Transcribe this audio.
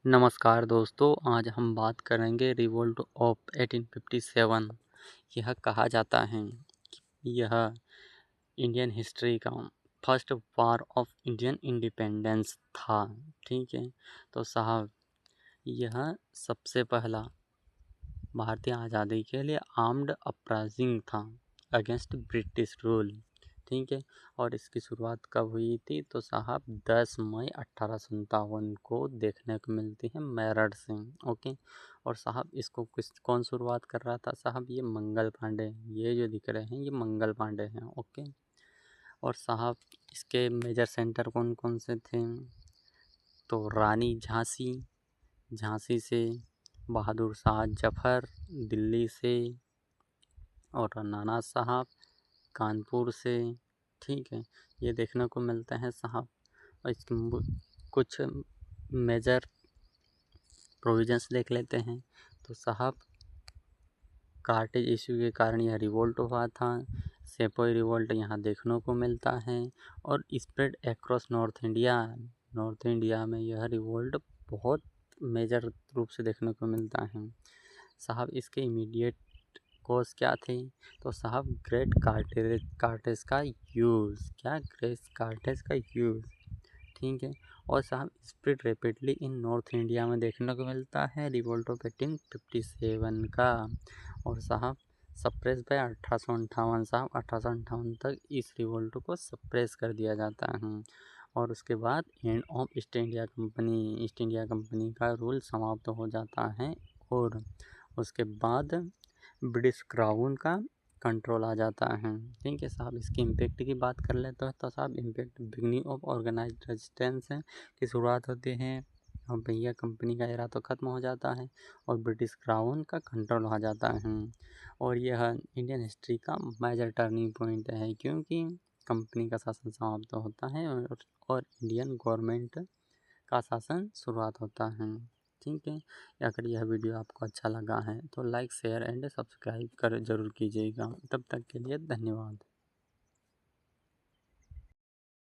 नमस्कार दोस्तों, आज हम बात करेंगे रिवोल्ट ऑफ 1857। यह कहा जाता है कि यह इंडियन हिस्ट्री का first war of Indian independence था। ठीक है, तो साहब यह सबसे पहला भारतीय आज़ादी के लिए आर्म्ड अपराइजिंग था अगेंस्ट ब्रिटिश रूल। ठीक है, और इसकी शुरुआत कब हुई थी? तो साहब 10 मई 1857 को देखने को मिलती है मेरठ से। ओके, और साहब इसको कौन शुरुआत कर रहा था? साहब ये मंगल पांडे, ये जो दिख रहे हैं ये मंगल पांडे हैं। ओके, और साहब इसके मेजर सेंटर कौन कौन से थे? तो रानी झांसी, झांसी से बहादुर शाह जफर दिल्ली से, और नाना साहब कानपुर से। ठीक है, ये देखने को मिलते हैं साहब। और इसके कुछ मेजर प्रोविजंस देख लेते हैं। तो साहब कार्टेज इशू के कारण यह रिवोल्ट हुआ था। सेपोई रिवोल्ट यहाँ देखने को मिलता है, और स्प्रेड एक्रॉस नॉर्थ इंडिया में यह रिवोल्ट बहुत मेजर रूप से देखने को मिलता है। साहब इसके इमीडिएट कॉज क्या थे? तो साहब ग्रेट कार्टेज का यूज़, ग्रेट कार्टेज का यूज़। ठीक है, और साहब स्प्रेड रैपिडली इन नॉर्थ इंडिया में देखने को मिलता है रिवोल्ट ऑफ 1857 का। और साहब सप्रेस बाय 1858, साहब 1858 तक इस रिवोल्ट को सप्रेस कर दिया जाता है। और उसके बाद end of east India company का रूल समाप्त हो जाता है, और उसके बाद ब्रिटिश क्राउन का कंट्रोल आ जाता है। ठीक है साहब, इसके इम्पैक्ट की बात कर लेते हैं। तो साहब impact beginning of organised resistance की शुरुआत होती है, और भैया कंपनी का एरा तो ख़त्म हो जाता है और ब्रिटिश क्राउन का कंट्रोल आ जाता है। और यह इंडियन हिस्ट्री का मेजर टर्निंग पॉइंट है, क्योंकि कंपनी का शासन समाप्त होता है और इंडियन गवर्नमेंट का शासन शुरुआत होता है। ठीक है, अगर यह वीडियो आपको अच्छा लगा है तो लाइक शेयर एंड सब्सक्राइब कर ज़रूर कीजिएगा। तब तक के लिए धन्यवाद।